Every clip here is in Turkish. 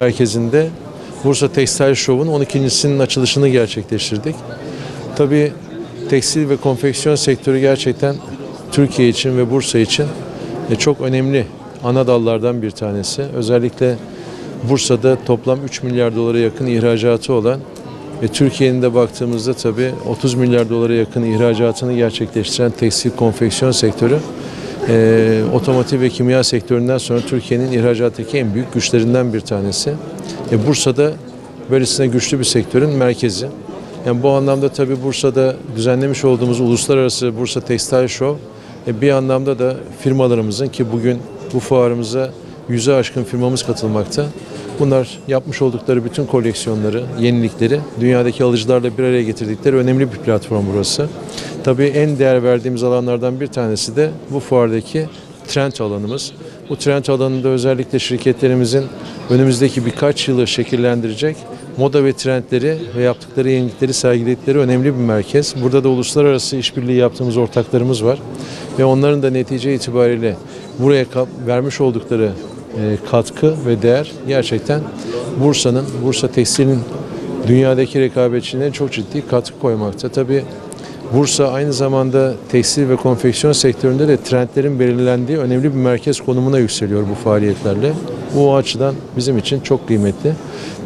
Merkezinde Bursa Tekstil Show'un 12.sinin açılışını gerçekleştirdik. Tabii tekstil ve konfeksiyon sektörü gerçekten Türkiye için ve Bursa için çok önemli ana dallardan bir tanesi. Özellikle Bursa'da toplam 3 milyar dolara yakın ihracatı olan ve Türkiye'nin de baktığımızda tabii 30 milyar dolara yakın ihracatını gerçekleştiren tekstil konfeksiyon sektörü otomotiv ve kimya sektöründen sonra Türkiye'nin ihracattaki en büyük güçlerinden bir tanesi. Bursa'da böylesine güçlü bir sektörün merkezi. Yani bu anlamda tabii Bursa'da düzenlemiş olduğumuz uluslararası Bursa Tekstil Show bir anlamda da firmalarımızın, ki bugün bu fuarımıza 100'e aşkın firmamız katılmakta. Bunlar yapmış oldukları bütün koleksiyonları, yenilikleri dünyadaki alıcılarla bir araya getirdikleri önemli bir platform burası. Tabii en değer verdiğimiz alanlardan bir tanesi de bu fuardaki trend alanımız. Bu trend alanında özellikle şirketlerimizin önümüzdeki birkaç yılı şekillendirecek moda ve trendleri ve yaptıkları yenilikleri sergiledikleri önemli bir merkez. Burada da uluslararası işbirliği yaptığımız ortaklarımız var ve onların da netice itibariyle buraya vermiş oldukları katkı ve değer gerçekten Bursa Tekstil'in dünyadaki rekabetçiliğine çok ciddi katkı koymakta. Tabii Bursa aynı zamanda tekstil ve konfeksiyon sektöründe de trendlerin belirlendiği önemli bir merkez konumuna yükseliyor bu faaliyetlerle. Bu açıdan bizim için çok kıymetli.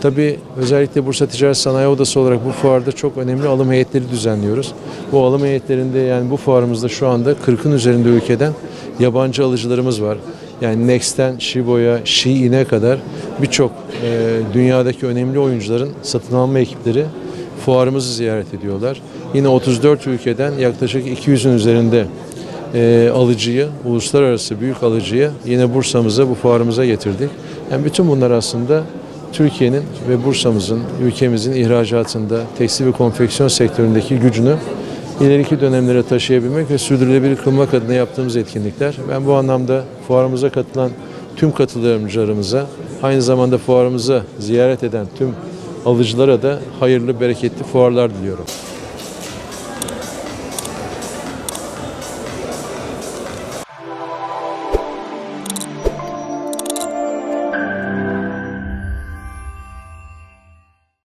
Tabii özellikle Bursa Ticaret Sanayi Odası olarak bu fuarda çok önemli alım heyetleri düzenliyoruz. Bu alım heyetlerinde, yani bu fuarımızda şu anda 40'ın üzerinde ülkeden yabancı alıcılarımız var. Yani Next'ten Shibo'ya, Shein'e kadar birçok dünyadaki önemli oyuncuların satın alma ekipleri fuarımızı ziyaret ediyorlar. Yine 34 ülkeden yaklaşık 200'ün üzerinde alıcıyı, uluslararası büyük alıcıyı yine Bursa'mıza, bu fuarımıza getirdik. Yani bütün bunlar aslında Türkiye'nin ve Bursa'mızın, ülkemizin ihracatında, tekstil ve konfeksiyon sektöründeki gücünü ileriki dönemlere taşıyabilmek ve sürdürülebilir kılmak adına yaptığımız etkinlikler. Ben bu anlamda fuarımıza katılan tüm katılımcılarımıza, aynı zamanda fuarımıza ziyaret eden tüm alıcılara da hayırlı, bereketli fuarlar diliyorum.